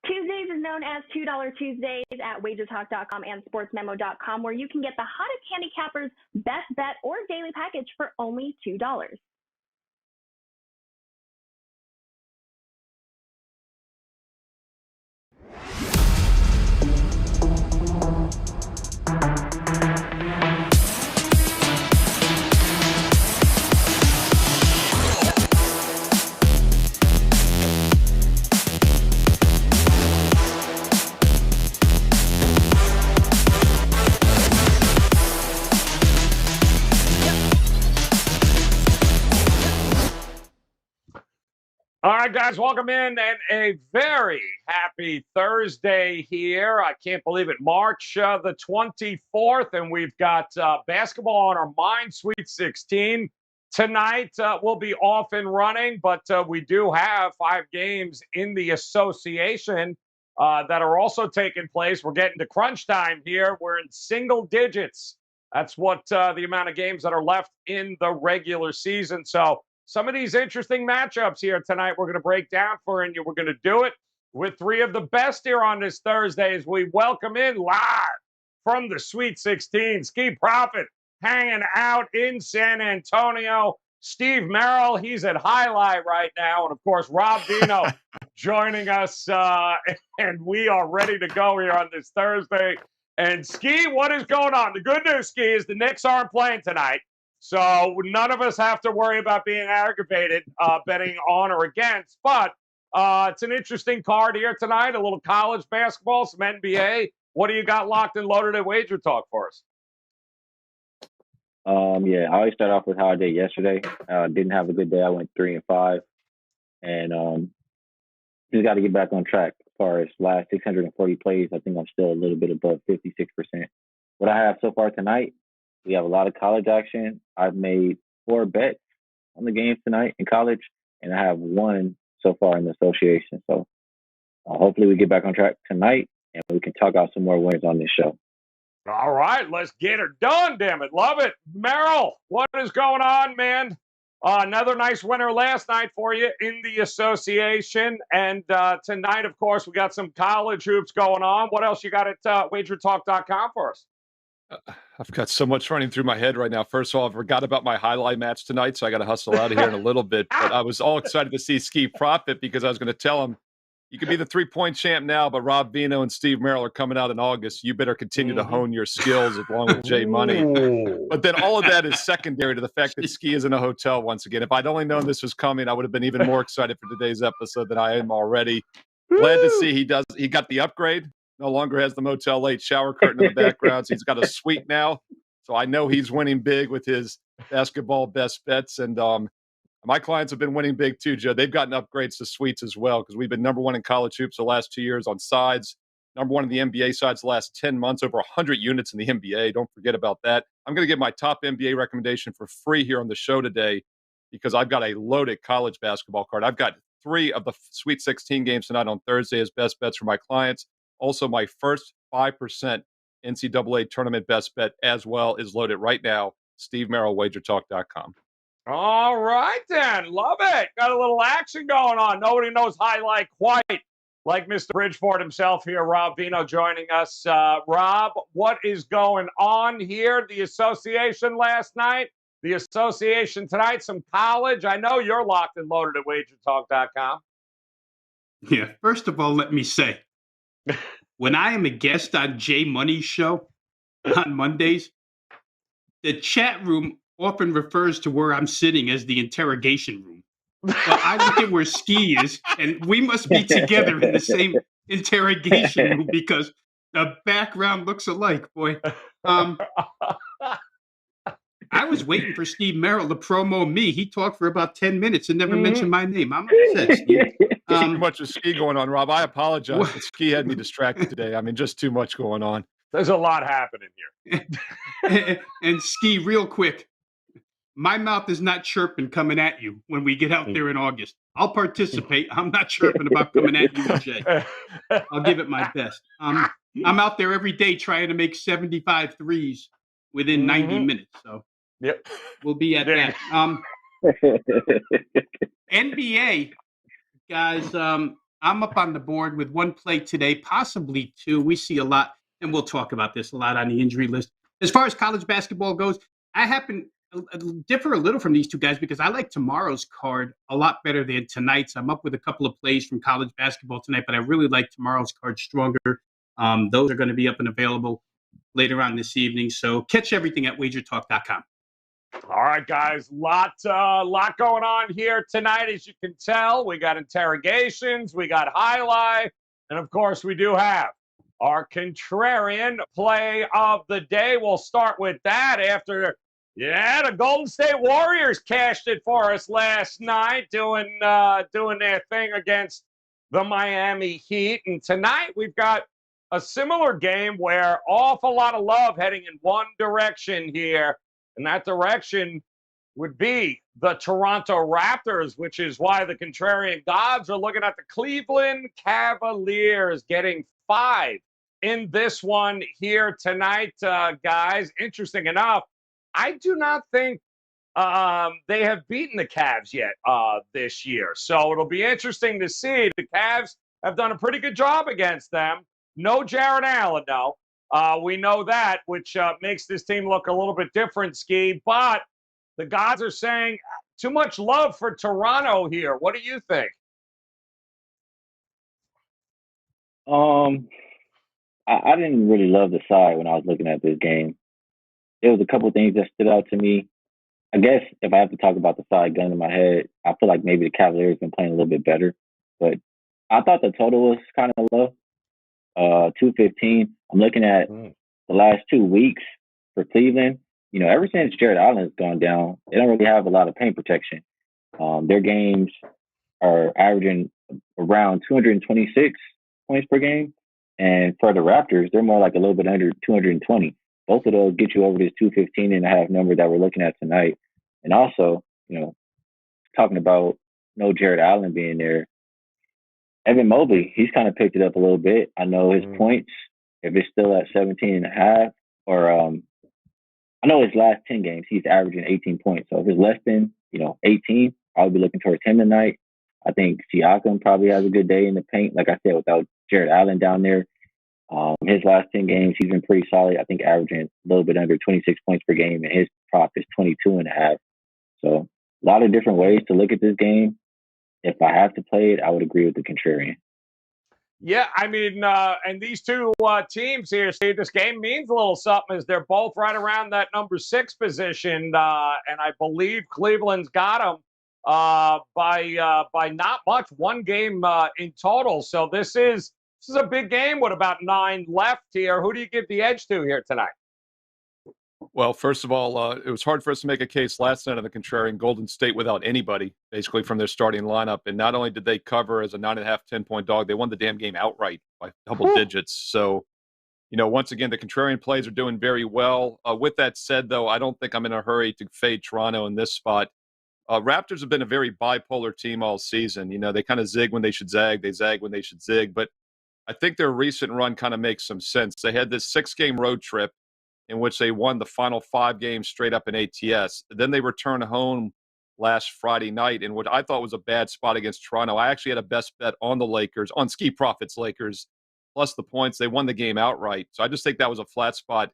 Tuesdays is known as $2 Tuesdays at WagerTalk.com and SportsMemo.com, where you can get the hottest handicappers best bet or daily package for only $2. All right, guys, welcome in, and a very happy Thursday here. I can't believe it, March the 24th, and we've got basketball on our mind, Sweet 16. Tonight, we'll be off and running, but we do have 5 games in the association that are also taking place. We're getting to crunch time here. We're in single digits. That's what the amount of games that are left in the regular season. So some of these interesting matchups here tonight we're going to break down for you. We're going to do it with 3 of the best here on this Thursday as we welcome in live from the Sweet 16. Ski Profit hanging out in San Antonio. Steve Merrill, he's at Highlight right now. And, of course, Rob Vino joining us. And we are ready to go here on this Thursday. And, Ski, what is going on? The good news, Ski, is the Knicks aren't playing tonight. So none of us have to worry about being aggravated betting on or against. But it's an interesting card here tonight, a little college basketball, some NBA. What do you got locked and loaded at Wager Talk for us? Yeah, I always start off with how I did yesterday. Didn't have a good day. I went 3-5. And just got to get back on track as far as last 640 plays. I think I'm still a little bit above 56%. What I have so far tonight, we have a lot of college action. I've made 4 bets on the games tonight in college, and I have 1 so far in the association. So hopefully we get back on track tonight, and we can talk out some more winners on this show. All right, let's get her done, damn it. Love it. Merrill, what is going on, man? Another nice winner last night for you in the association. And tonight, of course, we got some college hoops going on. What else you got at WagerTalk.com for us? I've got so much running through my head right now. First of all, I forgot about my highlight match tonight, so I got to hustle out of here in a little bit. But I was all excited to see Ski Profit because I was going to tell him, you can be the 3-point champ now, but Rob Vino and Steve Merrill are coming out in August. You better continue to hone your skills along with Jay Money. But then all of that is secondary to the fact that Ski is in a hotel once again. If I'd only known this was coming, I would have been even more excited for today's episode than I am already. Glad to see he got the upgrade. No longer has the Motel 8 shower curtain in the background. So he's got a suite now. So I know he's winning big with his basketball best bets. And my clients have been winning big too, Joe. They've gotten upgrades to suites as well because we've been number 1 in college hoops the last 2 years on sides, number 1 in the NBA sides the last 10 months, over 100 units in the NBA. Don't forget about that. I'm going to give my top NBA recommendation for free here on the show today because I've got a loaded college basketball card. I've got 3 of the Sweet 16 games tonight on Thursday as best bets for my clients. Also, my first 5% NCAA tournament best bet as well is loaded right now. Steve Merrill, WagerTalk.com. All right, then. Love it. Got a little action going on. Nobody knows highlight quite like Mr. Bridgeport himself here. Rob Vino joining us. Rob, what is going on here? The association last night, the association tonight, some college. I know you're locked and loaded at WagerTalk.com. Yeah, first of all, let me say, when I am a guest on Jay Money's show on Mondays, the chat room often refers to where I'm sitting as the interrogation room. But I look at where Ski is, and we must be together in the same interrogation room because the background looks alike, boy. I was waiting for Steve Merrill to promo me. He talked for about 10 minutes and never mentioned my name. I'm upset, Steve. Too much of Ski going on, Rob. I apologize. But Ski had me distracted today. I mean, just too much going on. There's a lot happening here. And Ski, real quick, my mouth is not chirping coming at you when we get out there in August. I'll participate. I'm not chirping about coming at you and Jay. I'll give it my best. I'm out there every day trying to make 75 threes within 90 minutes. So yep, we'll be at that. NBA, guys, I'm up on the board with one play today, possibly two. We see a lot, and we'll talk about this a lot on the injury list. As far as college basketball goes, I differ a little from these two guys because I like tomorrow's card a lot better than tonight's. I'm up with a couple of plays from college basketball tonight, but I really like tomorrow's card stronger. Those are going to be up and available later on this evening. So catch everything at WagerTalk.com. All right, guys, lot going on here tonight. As you can tell, we got interrogations, we got highlight, and of course, we do have our contrarian play of the day. We'll start with that after, the Golden State Warriors cashed it for us last night, doing their thing against the Miami Heat. And tonight, we've got a similar game where awful lot of love heading in one direction here. And that direction would be the Toronto Raptors, which is why the contrarian gods are looking at the Cleveland Cavaliers getting 5 in this one here tonight, guys. Interesting enough, I do not think they have beaten the Cavs yet this year. So it'll be interesting to see. The Cavs have done a pretty good job against them. No Jared Allen, though. We know that, which makes this team look a little bit different, Ski. But the gods are saying too much love for Toronto here. What do you think? I didn't really love the side when I was looking at this game. There was a couple things that stood out to me. I guess if I have to talk about the side gun in my head, I feel like maybe the Cavaliers been playing a little bit better. But I thought the total was kind of low. 215. I'm looking at the last 2 weeks for Cleveland. Ever since Jared Allen has gone down, they don't really have a lot of paint protection. Their games are averaging around 226 points per game. And for the Raptors, they're more like a little bit under 220. Both of those get you over this 215.5 number that we're looking at tonight. And also, talking about no Jared Allen being there, Evan Mobley, he's kind of picked it up a little bit. I know his points, if it's still at 17.5, or I know his last 10 games, he's averaging 18 points. So if it's less than, 18, I'll be looking towards him tonight. I think Siakam probably has a good day in the paint. Like I said, without Jared Allen down there, his last 10 games, he's been pretty solid. I think averaging a little bit under 26 points per game, and his prop is 22.5. So a lot of different ways to look at this game. If I have to play it, I would agree with the contrarian. Yeah, I mean, and these two teams here, Steve, this game means a little something as they're both right around that number 6 position, and I believe Cleveland's got them by not much, one game in total. So this is a big game with about 9 left here. Who do you give the edge to here tonight? Well, first of all, it was hard for us to make a case last night on the contrarian. Golden State without anybody, basically, from their starting lineup. And not only did they cover as a 9.5, 10-point dog, they won the damn game outright by double digits. So, once again, the contrarian plays are doing very well. With that said, though, I don't think I'm in a hurry to fade Toronto in this spot. Raptors have been a very bipolar team all season. They kind of zig when they should zag. They zag when they should zig. But I think their recent run kind of makes some sense. They had this 6-game road trip in which they won the final 5 games straight up in ATS. Then they returned home last Friday night in what I thought was a bad spot against Toronto. I actually had a best bet on the Lakers, on Ski Profits Lakers, plus the points. They won the game outright. So I just think that was a flat spot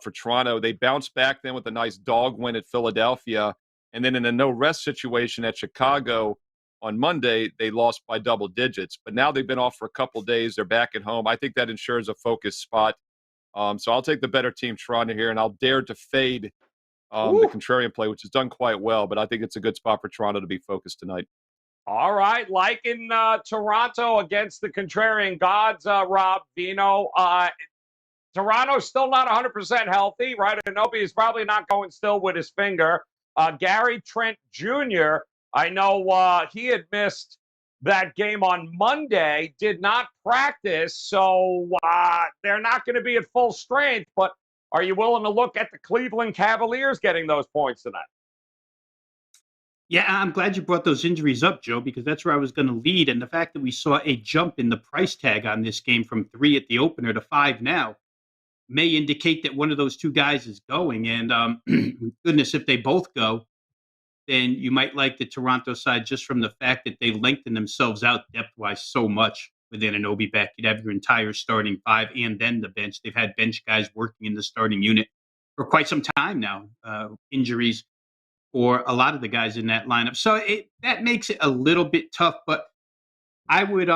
for Toronto. They bounced back then with a nice dog win at Philadelphia. And then in a no-rest situation at Chicago on Monday, they lost by double digits. But now they've been off for a couple days. They're back at home. I think that ensures a focused spot. So I'll take the better team, Toronto, here, and I'll dare to fade the contrarian play, which has done quite well. But I think it's a good spot for Toronto to be focused tonight. All right, like in Toronto against the contrarian gods, Rob Vino. Toronto's still not 100% healthy, right? Anobi is probably not going still with his finger. Gary Trent Jr., I know he had missed that game on Monday, did not practice, so they're not going to be at full strength. But are you willing to look at the Cleveland Cavaliers getting those points tonight? Yeah, I'm glad you brought those injuries up, Joe, because that's where I was going to lead. And the fact that we saw a jump in the price tag on this game from 3 at the opener to 5 now may indicate that one of those two guys is going. And goodness, if they both go, then you might like the Toronto side just from the fact that they lengthen themselves out depth-wise so much with Anunoby back. You'd have your entire starting five and then the bench. They've had bench guys working in the starting unit for quite some time now. Injuries for a lot of the guys in that lineup. So that makes it a little bit tough, but I would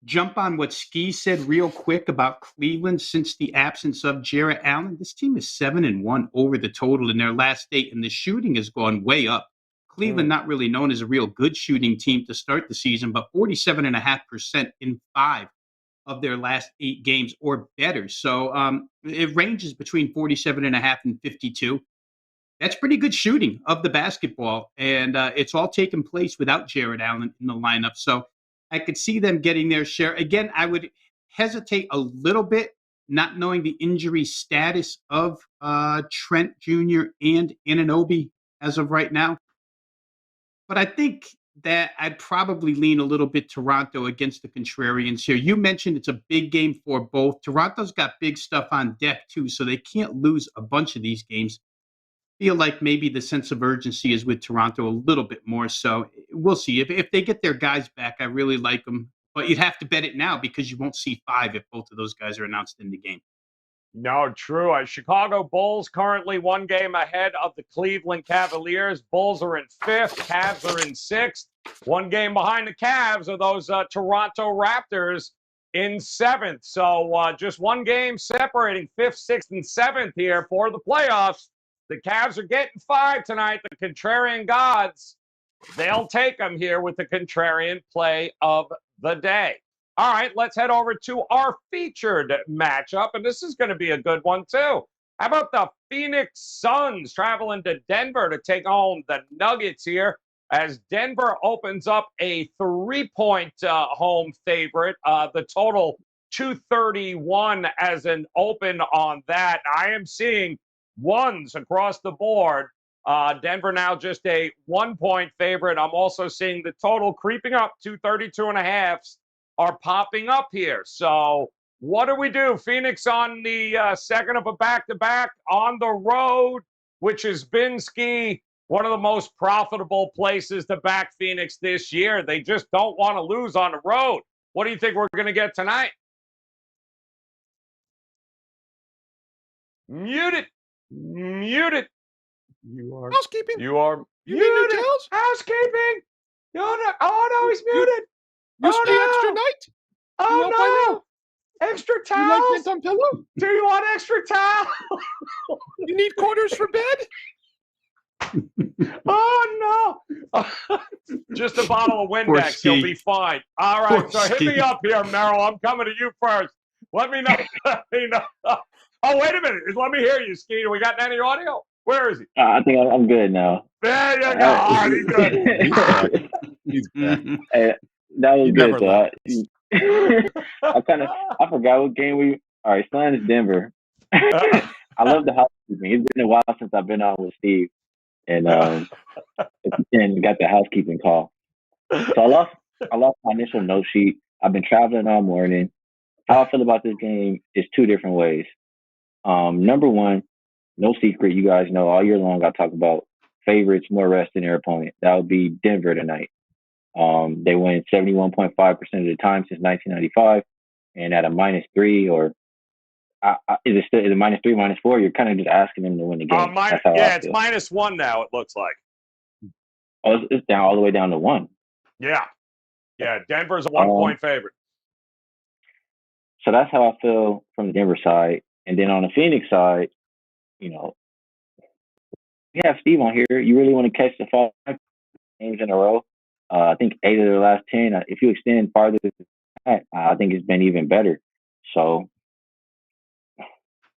jump on what Ski said real quick about Cleveland. Since the absence of Jarrett Allen, this team is 7-1 over the total in their last 8, and the shooting has gone way up. Cleveland, not really known as a real good shooting team to start the season, but 47.5% in 5 of their last 8 games or better. So it ranges between 47.5 and 52. That's pretty good shooting of the basketball, and it's all taken place without Jarrett Allen in the lineup. So I could see them getting their share. Again, I would hesitate a little bit, not knowing the injury status of Trent Jr. and Anunoby as of right now. But I think that I'd probably lean a little bit Toronto against the contrarians here. You mentioned it's a big game for both. Toronto's got big stuff on deck, too, so they can't lose a bunch of these games. Feel like maybe the sense of urgency is with Toronto a little bit more. So we'll see. If they get their guys back, I really like them. But you'd have to bet it now because you won't see 5 if both of those guys are announced in the game. No, true. Chicago Bulls currently 1 game ahead of the Cleveland Cavaliers. Bulls are in 5th. Cavs are in 6th. 1 game behind the Cavs are those Toronto Raptors in 7th. So just 1 game separating 5th, 6th, and 7th here for the playoffs. The Cavs are getting 5 tonight. The contrarian gods, they'll take them here with the contrarian play of the day. All right, let's head over to our featured matchup, and this is going to be a good one, too. How about the Phoenix Suns traveling to Denver to take on the Nuggets here as Denver opens up a 3-point home favorite. The total 231 as an open on that. I am seeing ones across the board. Denver now just a 1-point favorite. I'm also seeing the total creeping up. 232.5 are popping up here. So what do we do? Phoenix on the second of a back-to-back on the road, which has been Ski one of the most profitable places to back Phoenix this year. They just don't want to lose on the road. What do you think we're going to get tonight? Muted. Muted. You are housekeeping. You are You muted. need new towels? Housekeeping. Oh no, he's muted. You stay extra night. Oh no. Extra You like towels. mint on pillow? Do you want extra towel? You need quarters for bed? Oh no. Just a bottle of Windex. You'll be fine. All right. Poor So hit Steve. me up here, Merrill. I'm coming to you first. Let me know. Let me know. Oh, wait a minute. Let me hear you, Skeeter. We got any audio? Where is he? I think I'm good now. There you go. All right, he's good. He's back. Hey, that was You good. never So left. I forgot what game we. All right, Suns Denver. I love the housekeeping. It's been a while since I've been on with Steve, and got the housekeeping call. So I lost my initial note sheet. I've been traveling all morning. How I feel about this game is 2 different ways. Number one, no secret, you guys know all year long I talk about favorites more rest than their opponent. That would be Denver tonight. They win 71.5% of the time since 1995, and at a -3 or is it -3, -4? You're kind of just asking them to win the game. It's -1 now. It looks like. Oh, it's down all the way down to 1. Yeah. Denver's a 1-point favorite. So that's how I feel from the Denver side. And then on the Phoenix side, you have Steve on here. You really want to catch the 5 games in a row. I think 8 of their last 10. If you extend farther than that, I think it's been even better. So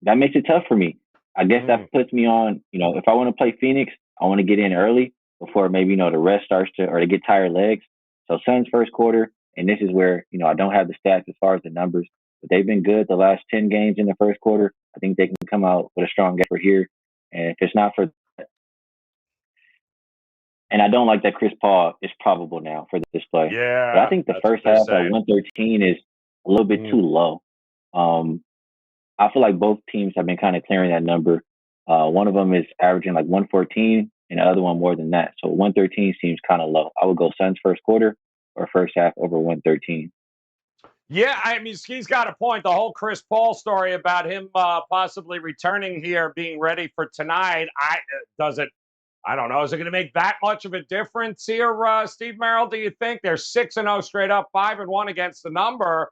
that makes it tough for me. I guess that puts me on, if I want to play Phoenix, I want to get in early before maybe, the rest starts to get tired legs. So Suns first quarter, and this is where, I don't have the stats as far as the numbers, but they've been good the last 10 games in the first quarter. I think they can come out with a strong effort here. And if it's not for that, and I don't like that Chris Paul is probable now for this play. Yeah. But I think the first half at 113 is a little bit too low. I feel like both teams have been kind of clearing that number. One of them is averaging like 114, and the other one more than that. So 113 seems kind of low. I would go Suns first quarter or first half over 113. Yeah, I mean, Ski's got a point. The whole Chris Paul story about him possibly returning here, being ready for tonight. I don't know. Is it going to make that much of a difference here, Steve Merrill? Do you think they're 6-0 straight up, 5-1 against the number?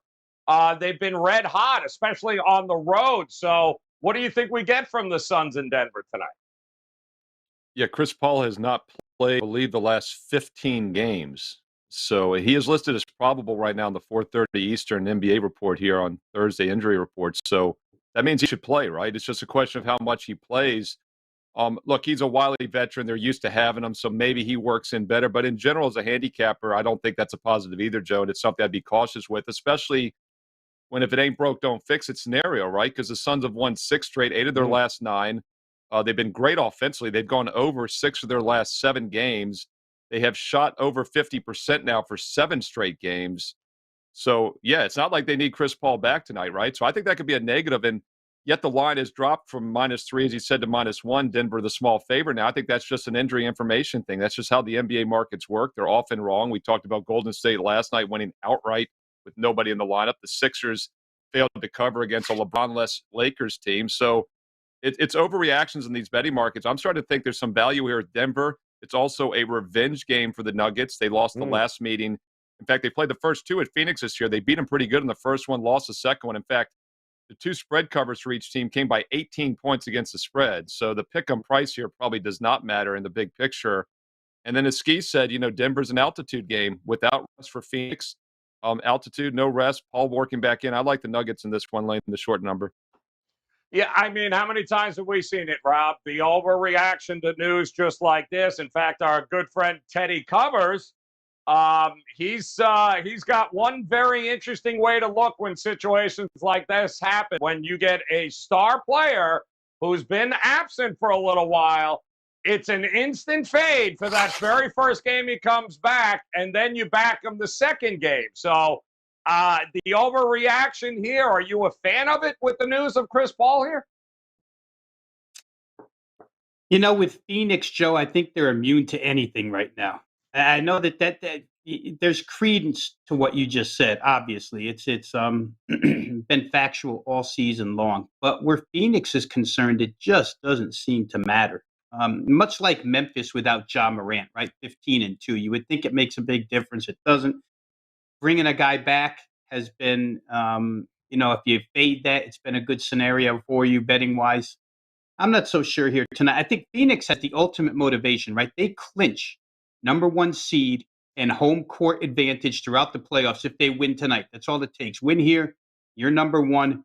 They've been red hot, especially on the road. So, what do you think we get from the Suns in Denver tonight? Yeah, Chris Paul has not played, I believe, the last 15 games. So he is listed as probable right now in the 4:30 Eastern NBA report here on Thursday injury reports. So that means he should play, right? It's just a question of how much he plays. Look, he's a wily veteran. They're used to having him, so maybe he works in better. But in general, as a handicapper, I don't think that's a positive either, Joe. And it's something I'd be cautious with, especially when if it ain't broke, don't fix it scenario, right? Because the Suns have won 6 straight, 8 of their last 9. They've been great offensively. They've gone over 6 of their last 7 games. They have shot over 50% now for 7 straight games. So, yeah, it's not like they need Chris Paul back tonight, right? So I think that could be a negative. And yet the line has dropped from -3, as you said, to -1. Denver, the small favorite now. I think that's just an injury information thing. That's just how the NBA markets work. They're often wrong. We talked about Golden State last night winning outright with nobody in the lineup. The Sixers failed to cover against a LeBron-less Lakers team. So it's overreactions in these betting markets. I'm starting to think there's some value here at Denver. It's also a revenge game for the Nuggets. They lost the last meeting. In fact, they played the first 2 at Phoenix this year. They beat them pretty good in the first one, lost the second one. In fact, the 2 spread covers for each team came by 18 points against the spread. So the pick-em price here probably does not matter in the big picture. And then as Ski said, Denver's an altitude game without rest for Phoenix. Altitude, no rest. Paul working back in. I like the Nuggets in this one lane in the short number. Yeah, I mean, how many times have we seen it, Rob? The overreaction to news just like this. In fact, our good friend Teddy Covers, he's got one very interesting way to look when situations like this happen. When you get a star player who's been absent for a little while, it's an instant fade for that very first game he comes back, and then you back him the second game. So the overreaction here, are you a fan of it with the news of Chris Paul here? With Phoenix, Joe, I think they're immune to anything right now. I know that there's credence to what you just said. Obviously, it's been factual all season long. But where Phoenix is concerned, it just doesn't seem to matter. Much like Memphis without Ja Morant, right? 15-2. You would think it makes a big difference. It doesn't. Bringing a guy back has been, if you fade that, it's been a good scenario for you betting wise. I'm not so sure here tonight. I think Phoenix has the ultimate motivation, right? They clinch number 1 seed and home court advantage throughout the playoffs if they win tonight. That's all it takes. Win here, you're number 1.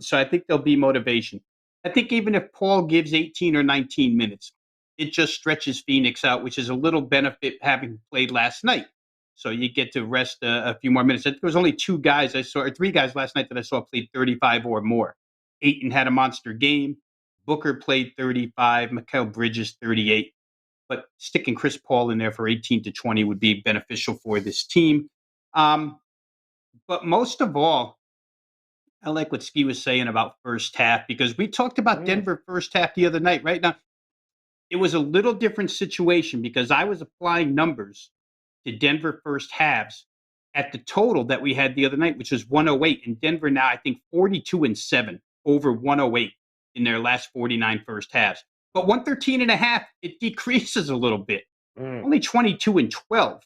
So I think there'll be motivation. I think even if Paul gives 18 or 19 minutes, it just stretches Phoenix out, which is a little benefit having played last night. So you get to rest a few more minutes. There was only 2 guys I saw, or 3 guys last night that I saw played 35 or more. Ayton had a monster game. Booker played 35. Mikal Bridges 38. But sticking Chris Paul in there for 18 to 20 would be beneficial for this team. But most of all, I like what Ski was saying about first half, because we talked about Denver first half the other night. Right now, it was a little different situation because I was applying numbers to Denver first halves at the total that we had the other night, which was 108. And Denver now, I think, 42-7 over 108 in their last 49 first halves. But 113.5, it decreases a little bit. Only 22-12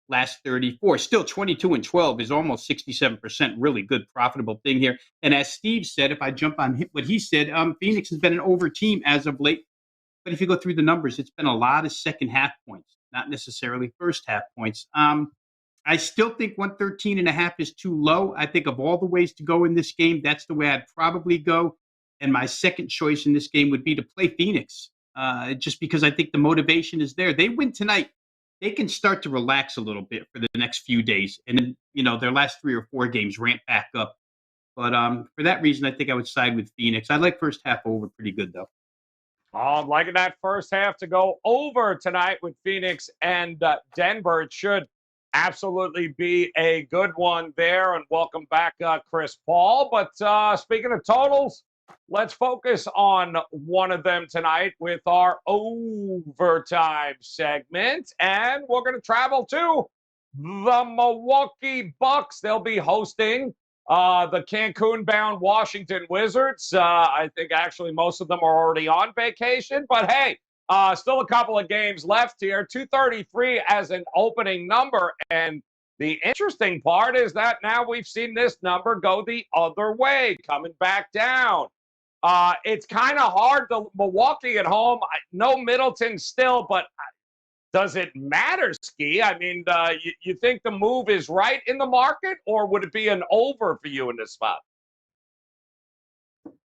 last 34. Still 22-12 is almost 67%. Really good, profitable thing here. And as Steve said, if I jump on what he said, Phoenix has been an over team as of late. But if you go through the numbers, it's been a lot of second half points, not necessarily first half points. I still think 113.5 is too low. I think of all the ways to go in this game, that's the way I'd probably go. And my second choice in this game would be to play Phoenix, just because I think the motivation is there. They win tonight, they can start to relax a little bit for the next few days. And then, their last 3 or 4 games ramp back up. But for that reason, I think I would side with Phoenix. I like first half over pretty good, though. I'm liking that first half to go over tonight with Phoenix and Denver. It should absolutely be a good one there. And welcome back, Chris Paul. But speaking of totals, let's focus on one of them tonight with our overtime segment. And we're going to travel to the Milwaukee Bucks. They'll be hosting the Cancun-bound Washington Wizards. I think actually most of them are already on vacation. But hey, still a couple of games left here. 233 as an opening number. And the interesting part is that now we've seen this number go the other way, coming back down. It's kind of hard to Milwaukee at home. No Middleton still, but does it matter, Ski? I mean, you think the move is right in the market, or would it be an over for you in this spot?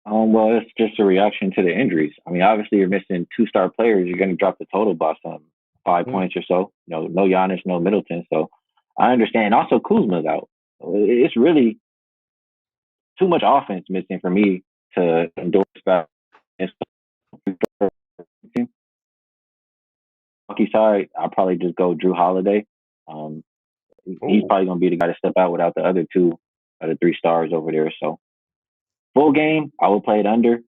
Well, it's just a reaction to the injuries. I mean, obviously, you're missing 2-star players. You're going to drop the total by some 5 points or so. No Giannis, no Middleton. So I understand. Also, Kuzma's out. It's really too much offense missing for me to endorse that. Milwaukee side, I'll probably just go Drew Holiday. He's probably going to be the guy to step out without the other 2 of the 3 stars over there. So full game, I will play it under.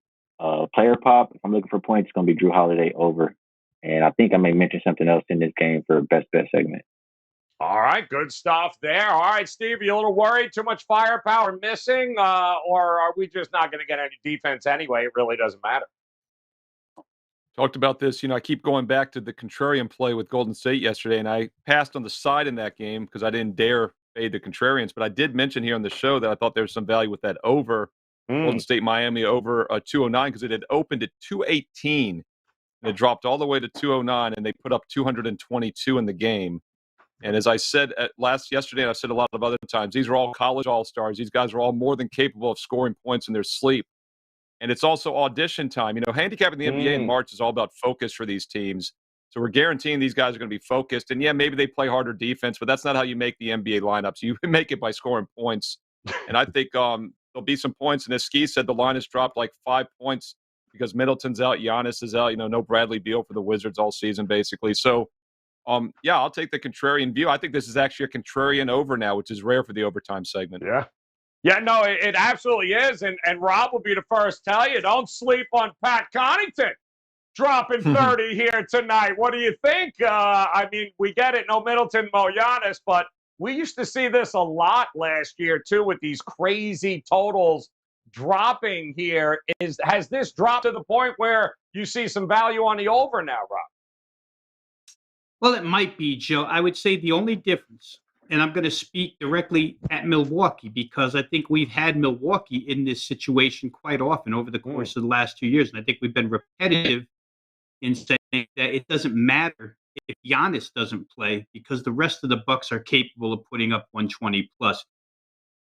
Player pop, if I'm looking for points, it's going to be Drew Holiday over. And I think I may mention something else in this game for best bet segment. All right, good stuff there. All right, Steve, you a little worried? Too much firepower missing? Or are we just not going to get any defense anyway? It really doesn't matter. Talked about this. I keep going back to the contrarian play with Golden State yesterday, and I passed on the side in that game because I didn't dare fade the contrarians. But I did mention here on the show that I thought there was some value with that over Golden State Miami over 209 because it had opened at 218 and it dropped all the way to 209, and they put up 222 in the game. And as I said yesterday, and I've said a lot of other times, these are all college all-stars. These guys are all more than capable of scoring points in their sleep. And it's also audition time. Handicapping the NBA in March is all about focus for these teams. So we're guaranteeing these guys are going to be focused. And, yeah, maybe they play harder defense, but that's not how you make the NBA lineups. You make it by scoring points. And I think there'll be some points. And as Ski said, the line has dropped like 5 points because Middleton's out, Giannis is out. No Bradley Beal for the Wizards all season, basically. So, yeah, I'll take the contrarian view. I think this is actually a contrarian over now, which is rare for the overtime segment. Yeah. Yeah, no, it absolutely is. And Rob will be the first to tell you, don't sleep on Pat Connaughton dropping 30 here tonight. What do you think? I mean, we get it, no Middleton, no Giannis, but we used to see this a lot last year, too, with these crazy totals dropping here. Has this dropped to the point where you see some value on the over now, Rob? Well, it might be, Joe. I would say the only difference, and I'm going to speak directly at Milwaukee because I think we've had Milwaukee in this situation quite often over the course of the last 2 years. And I think we've been repetitive in saying that it doesn't matter if Giannis doesn't play because the rest of the Bucks are capable of putting up 120 plus.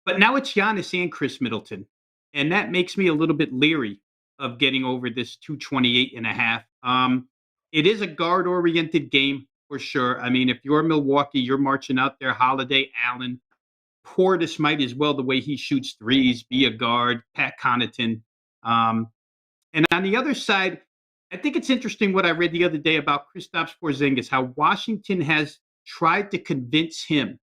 But now it's Giannis and Chris Middleton. And that makes me a little bit leery of getting over this 228.5. It is a guard-oriented game. For sure. I mean, if you're Milwaukee, you're marching out there, Holiday, Allen. Portis might as well, the way he shoots threes, be a guard, Pat Connaughton. And on the other side, I think it's interesting what I read the other day about Kristaps Porzingis, how Washington has tried to convince him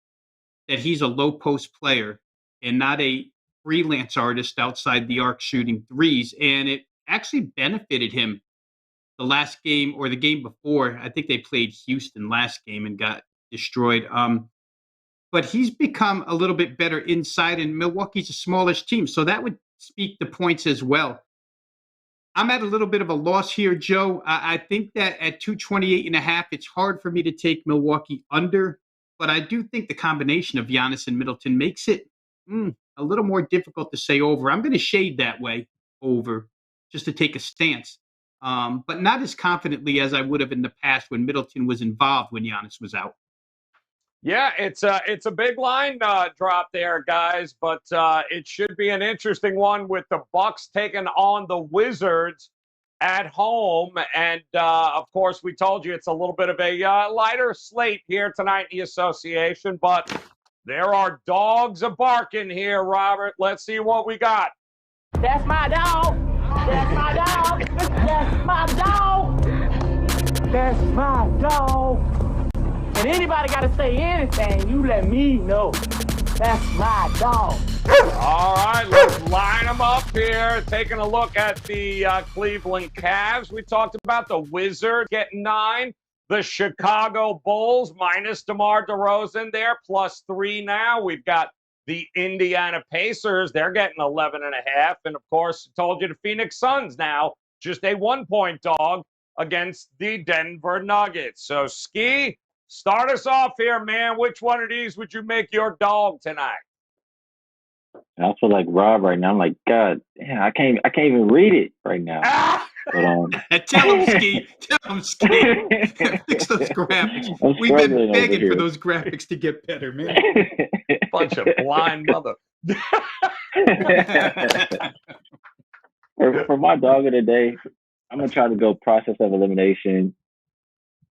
that he's a low-post player and not a freelance artist outside the arc shooting threes. And it actually benefited him. The last game or the game before, I think they played Houston last game and got destroyed. But he's become a little bit better inside, and Milwaukee's a smallish team. So that would speak to points as well. I'm at a little bit of a loss here, Joe. I think that at 228.5, it's hard for me to take Milwaukee under. But I do think the combination of Giannis and Middleton makes it a little more difficult to say over. I'm going to shade that way over just to take a stance. But not as confidently as I would have in the past when Middleton was involved when Giannis was out. Yeah, it's a big line drop there, guys, but it should be an interesting one with the Bucks taking on the Wizards at home. And, of course, we told you it's a little bit of a lighter slate here tonight in the association, but there are dogs a-barking here, Robert. Let's see what we got. That's my dog. That's my dog. That's my dog. That's my dog. And anybody got to say anything, you let me know. That's my dog. All right, let's line them up here. Taking a look at the Cleveland Cavs. We talked about the Wizards getting 9. The Chicago Bulls minus DeMar DeRozan there, +3 now. We've got the Indiana Pacers. They're getting 11.5. And, of course, told you the Phoenix Suns now, just a 1-point dog against the Denver Nuggets. So, Ski, start us off here, man. Which one of these would you make your dog tonight? I feel like Rob right now. I'm like, God, damn, I can't even read it right now. But Tell him, Ski. Fix those graphics. We've been begging for those graphics to get better, man. Bunch of blind mother. for my dog of the day, I'm gonna try to go process of elimination.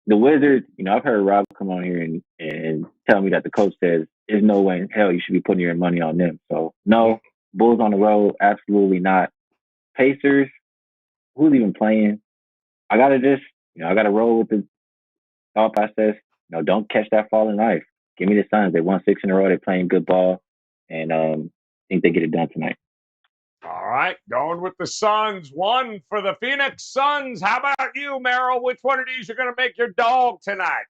The Wizards, I've heard Rob come on here and tell me that the coach says there's no way in hell you should be putting your money on them. So no, Bulls on the road, absolutely not. Pacers, who's even playing? I gotta just, I gotta roll with the thought process. Don't catch that falling knife. Give me the Suns. They won 6 in a row. They're playing good ball, and I think they get it done tonight. All right, going with the Suns. 1 for the Phoenix Suns. How about you, Merrill? Which one of these you're going to make your dog tonight?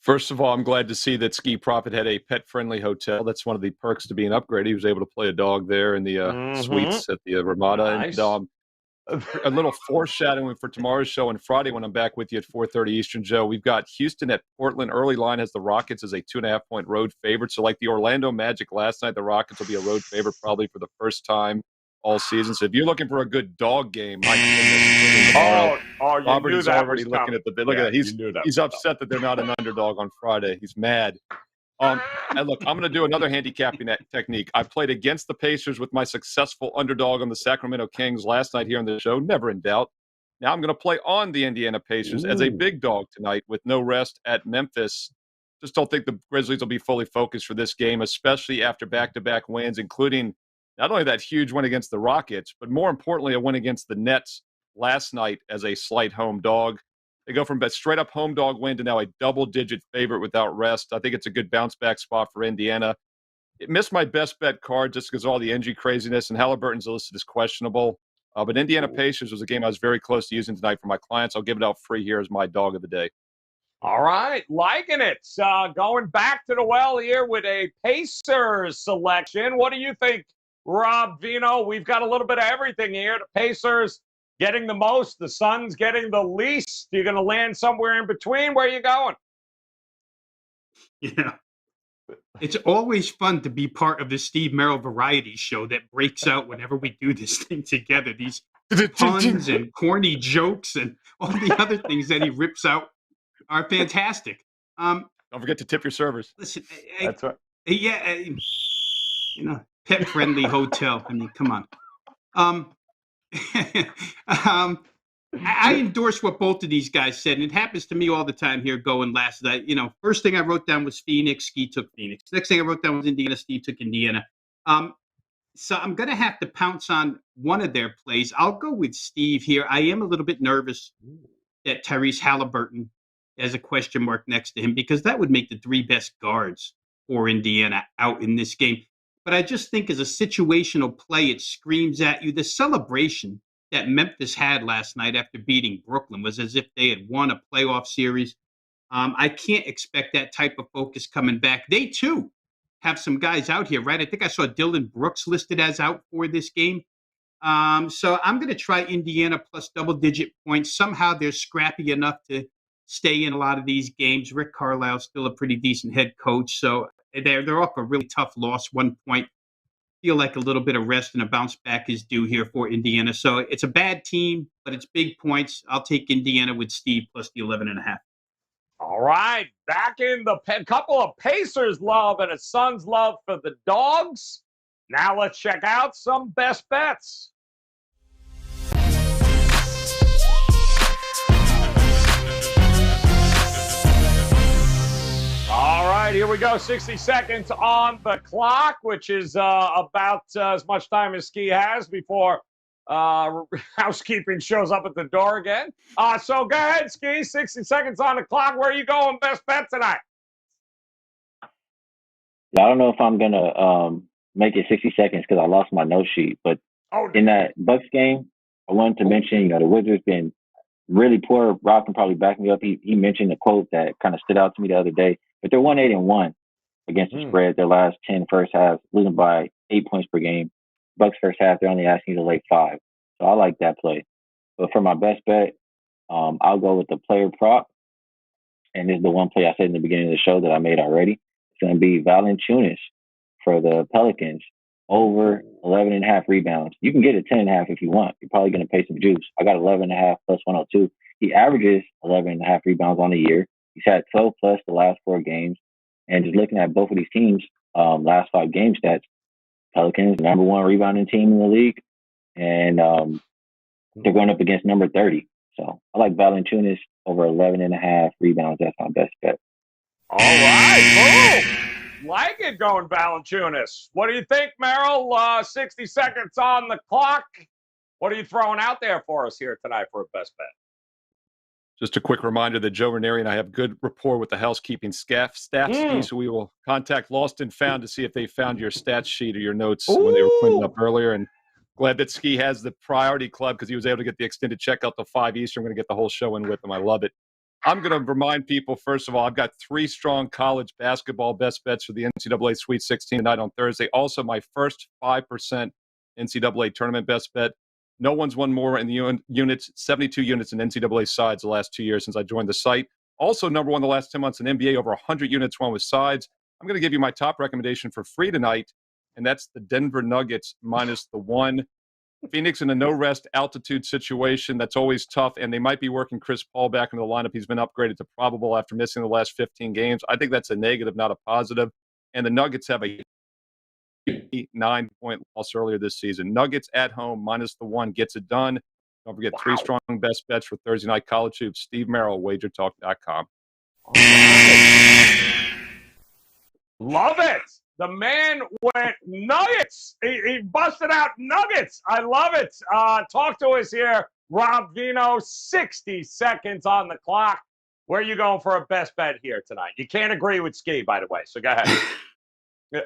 First of all, I'm glad to see that Ski Profit had a pet-friendly hotel. That's one of the perks to being upgraded. He was able to play a dog there in the suites at the Ramada. Nice. And a little foreshadowing for tomorrow's show and Friday when I'm back with you at 4:30 Eastern, Joe. We've got Houston at Portland. Early line has the Rockets as a 2.5-point road favorite. So like the Orlando Magic last night, the Rockets will be a road favorite probably for the first time all season. So if you're looking for a good dog game, my goodness. Robert is already looking at the bid. Look at that. He's upset that they're not an underdog on Friday. He's mad. And look, I'm going to do another handicapping technique. I played against the Pacers with my successful underdog on the Sacramento Kings last night here on the show. Never in doubt. Now I'm going to play on the Indiana Pacers as a big dog tonight with no rest at Memphis. Just don't think the Grizzlies will be fully focused for this game, especially after back-to-back wins, including not only that huge win against the Rockets, but more importantly, a win against the Nets last night as a slight home dog. They go from a straight-up home dog win to now a double-digit favorite without rest. I think it's a good bounce-back spot for Indiana. It missed my best bet card just because of all the injury craziness, and Halliburton's listed as questionable. But Indiana Pacers was a game I was very close to using tonight for my clients. I'll give it out free here as my dog of the day. All right, liking it. Going back to the well here with a Pacers selection. What do you think, Rob Vino? We've got a little bit of everything here. The Pacers getting the most, the Suns getting the least. You're going to land somewhere in between. Where are you going? It's always fun to be part of the Steve Merrill variety show that breaks out whenever we do this thing together. These puns and corny jokes and all the other things that he rips out are fantastic. Don't forget to tip your servers. Listen, That's right. Yeah, pet-friendly hotel. I mean, come on. I endorse what both of these guys said, and it happens to me all the time here going last night. First thing I wrote down was Phoenix. Ski took Phoenix. Next thing I wrote down was Indiana. Steve took Indiana. So I'm going to have to pounce on one of their plays. I'll go with Steve here. I am a little bit nervous that Tyrese Halliburton has a question mark next to him because that would make the 3 best guards for Indiana out in this game. But I just think as a situational play, it screams at you. The celebration that Memphis had last night after beating Brooklyn was as if they had won a playoff series. I can't expect that type of focus coming back. They, too, have some guys out here, right? I think I saw Dylan Brooks listed as out for this game. So I'm going to try Indiana plus double-digit points. Somehow they're scrappy enough to stay in a lot of these games. Rick Carlisle's still a pretty decent head coach, so they're off a really tough loss, 1 point. Feel like a little bit of rest and a bounce back is due here for Indiana. So it's a bad team, but it's big points. I'll take Indiana with Steve plus the 11.5. All right, back in the couple of Pacers love and a Suns love for the dogs. Now let's check out some best bets. All right, here we go. 60 seconds on the clock, which is about as much time as Ski has before housekeeping shows up at the door again. So go ahead, Ski. 60 seconds on the clock. Where are you going? Best bet tonight? So I don't know if I'm gonna make it 60 seconds because I lost my note sheet. But in that Bucks game, I wanted to mention, the Wizards been really poor. Rob can probably back me up. He mentioned a quote that kind of stood out to me the other day. But they're 1-8-1 against the spread. Their last 10 first halves, losing by 8 points per game. Bucks first half, they're only asking you to lay 5. So I like that play. But for my best bet, I'll go with the player prop. And this is the one play I said in the beginning of the show that I made already. It's going to be Valanciunas for the Pelicans over 11.5 rebounds. You can get it 10.5 if you want. You're probably going to pay some juice. I got 11.5 plus 102. He averages 11.5 rebounds on the year. He's had 12 plus the last 4 games. And just looking at both of these teams, last 5 game stats, Pelicans, number 1 rebounding team in the league. And they're going up against number 30. So I like Valanciunas over 11.5 rebounds. That's my best bet. All right, boom. Like it going Valanciunas. What do you think, Merrill? 60 seconds on the clock. What are you throwing out there for us here tonight for a best bet? Just a quick reminder that Joe Raineri and I have good rapport with the housekeeping staff, Ski, so we will contact Lost and Found to see if they found your stats sheet or your notes when they were cleaning up earlier. And glad that Ski has the priority club because he was able to get the extended checkout till 5 Eastern. I'm going to get the whole show in with him. I love it. I'm going to remind people, first of all, I've got 3 strong college basketball best bets for the NCAA Sweet 16 tonight on Thursday. Also, my first 5% NCAA tournament best bet. No one's won more in the units, 72 units in NCAA sides the last 2 years since I joined the site. Also, number 1 the last 10 months in NBA, over 100 units won with sides. I'm going to give you my top recommendation for free tonight, and that's the Denver Nuggets minus the 1. Phoenix in a no-rest altitude situation. That's always tough, and they might be working Chris Paul back into the lineup. He's been upgraded to probable after missing the last 15 games. I think that's a negative, not a positive. And the Nuggets have a 9-point loss earlier this season. Nuggets at home, minus the 1, gets it done. Don't forget 3 strong best bets for Thursday night college hoops. Steve Merrill, WagerTalk.com. Love it. The man went Nuggets. He busted out Nuggets. I love it. Talk to us here, Rob Vino. 60 seconds on the clock. Where are you going for a best bet here tonight? You can't agree with Ski, by the way, so go ahead.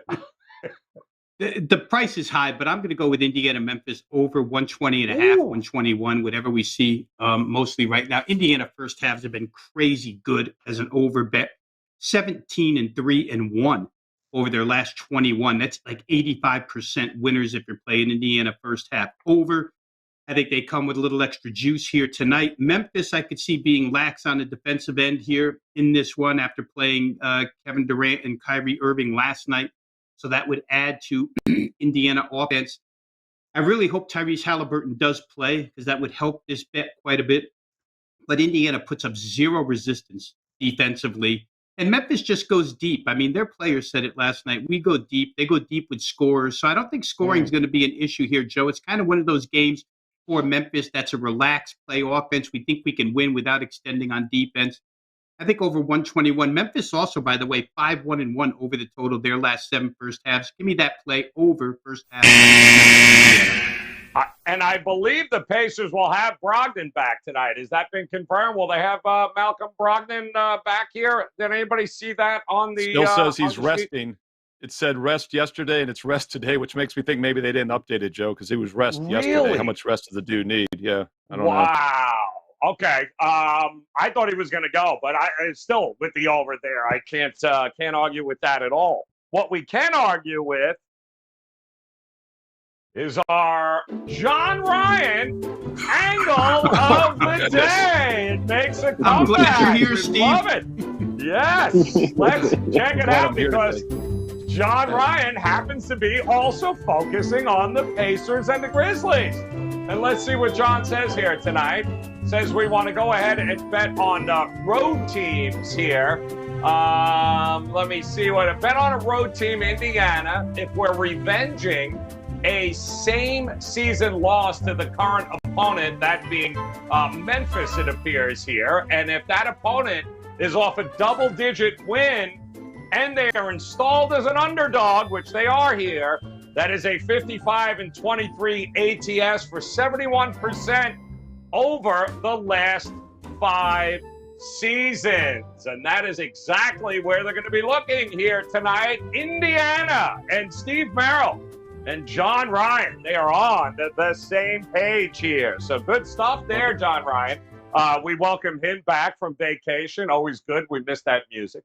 The price is high, but I'm going to go with Indiana Memphis over 120.5, 121, whatever we see mostly right now. Indiana first halves have been crazy good as an over bet. 17-3-1 over their last 21. That's like 85% winners if you're playing Indiana first half over. I think they come with a little extra juice here tonight. Memphis, I could see being lax on the defensive end here in this one after playing Kevin Durant and Kyrie Irving last night. So that would add to Indiana offense. I really hope Tyrese Halliburton does play because that would help this bet quite a bit. But Indiana puts up 0 resistance defensively. And Memphis just goes deep. I mean, their players said it last night. We go deep. They go deep with scorers. So I don't think scoring is going to be an issue here, Joe. It's kind of one of those games for Memphis that's a relaxed play offense. We think we can win without extending on defense. I think over 121. Memphis also, by the way, 5-1-1 over the total their last 7 first halves. Give me that play over first half. And I believe the Pacers will have Brogdon back tonight. Has that been confirmed? Will they have Malcolm Brogdon back here? Did anybody see that on the? Still says he's resting. It said rest yesterday and it's rest today, which makes me think maybe they didn't update it, Joe, because he was rest yesterday. How much rest does the dude need? Yeah, I don't know. Wow. Okay. I thought he was going to go, but I still with the over there. I can't argue with that at all. What we can argue with is our John Ryan angle of the day. It makes a comeback. I'm glad you're here, Steve. Love it. Yes. Let's check it out because John Ryan happens to be also focusing on the Pacers and the Grizzlies. And let's see what John says here tonight. Says we want to go ahead and bet on road teams here. Let me see what a bet on a road team, Indiana, if we're revenging a same season loss to the current opponent, that being Memphis, it appears here. And if that opponent is off a double-digit win and they are installed as an underdog, which they are here, that is a 55-23 ATS for 71% over the last 5 seasons. And that is exactly where they're going to be looking here tonight. Indiana and Steve Merrill and John Ryan, they are on the same page here. So good stuff there, John Ryan. We welcome him back from vacation. Always good. We missed that music.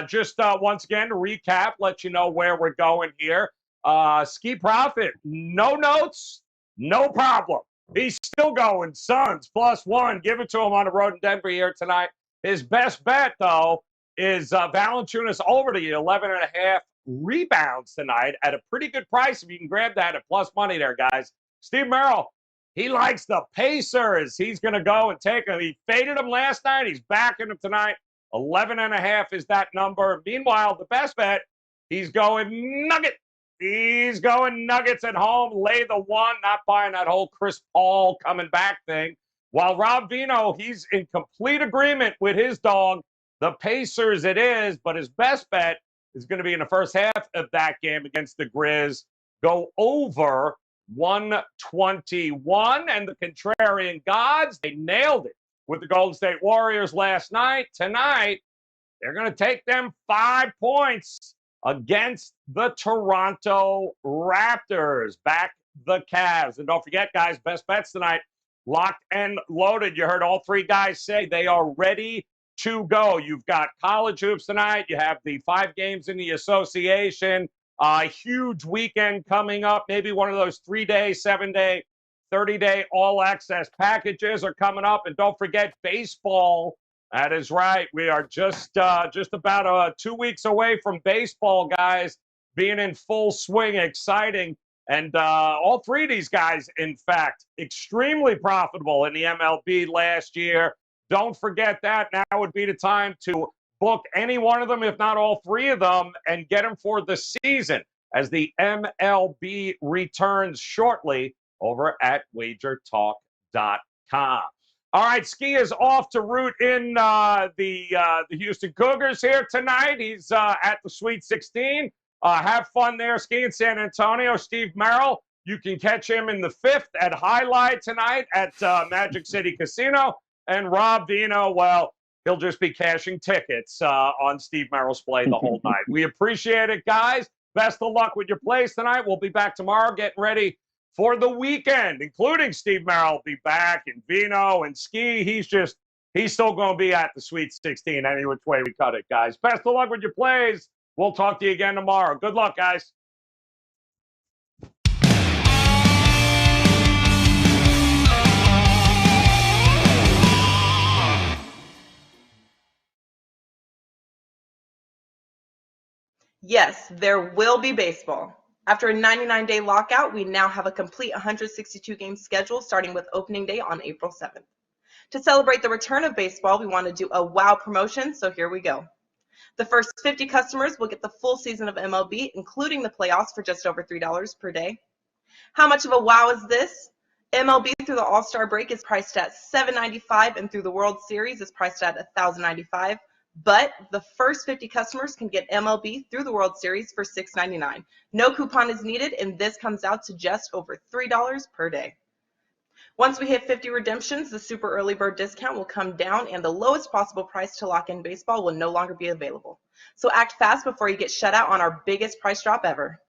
Just once again, to recap, let you know where we're going here. Ski Profit, no notes, no problem. He's still going. Suns +1. Give it to him on the road in Denver here tonight. His best bet, though, is Valanciunas over the 11.5 rebounds tonight at a pretty good price if you can grab that at plus money there, guys. Steve Merrill, he likes the Pacers. He's going to go and take them. He faded them last night. He's backing them tonight. 11.5 is that number. Meanwhile, the best bet, he's going Nugget. He's going Nuggets at home. Lay the 1, not buying that whole Chris Paul coming back thing. While Rob Vino, he's in complete agreement with his dog. The Pacers it is, but his best bet is going to be in the first half of that game against the Grizz. Go over 121. And the contrarian gods, they nailed it with the Golden State Warriors last night. Tonight, they're going to take them 5 points against the Toronto Raptors. Back the Cavs. And don't forget, guys, best bets tonight, locked and loaded. You heard all three guys say they are ready to go. You've got college hoops tonight. You have the 5 games in the association. A huge weekend coming up. Maybe one of those 3-day, 7-day, 30-day all-access packages are coming up. And don't forget baseball. That is right. We are just about 2 weeks away from baseball, guys, being in full swing. Exciting. And all three of these guys, in fact, extremely profitable in the MLB last year. Don't forget that. Now would be the time to book any one of them, if not all three of them, and get them for the season as the MLB returns shortly over at WagerTalk.com. All right, Ski is off to root in the Houston Cougars here tonight. He's at the Sweet 16. Have fun there, Ski in San Antonio. Steve Merrill, you can catch him in the 5th at Highlight tonight at Magic City Casino. And Rob Vino, well, he'll just be cashing tickets on Steve Merrill's play the whole night. We appreciate it, guys. Best of luck with your plays tonight. We'll be back tomorrow getting ready for the weekend, including Steve Merrill will be back, and Vino and Ski. He's still going to be at the Sweet 16 any which way we cut it, guys. Best of luck with your plays. We'll talk to you again tomorrow. Good luck, guys. Yes, there will be baseball. After a 99-day lockout, we now have a complete 162-game schedule starting with opening day on April 7th. To celebrate the return of baseball, we want to do a wow promotion, so here we go. The first 50 customers will get the full season of MLB, including the playoffs, for just over $3 per day. How much of a wow is this? MLB through the All-Star break is priced at $7.95, and through the World Series is priced at $1,095. But the first 50 customers can get MLB through the World Series for $6.99. No coupon is needed, and this comes out to just over $3 per day. Once we hit 50 redemptions, the super early bird discount will come down, and the lowest possible price to lock in baseball will no longer be available. So act fast before you get shut out on our biggest price drop ever.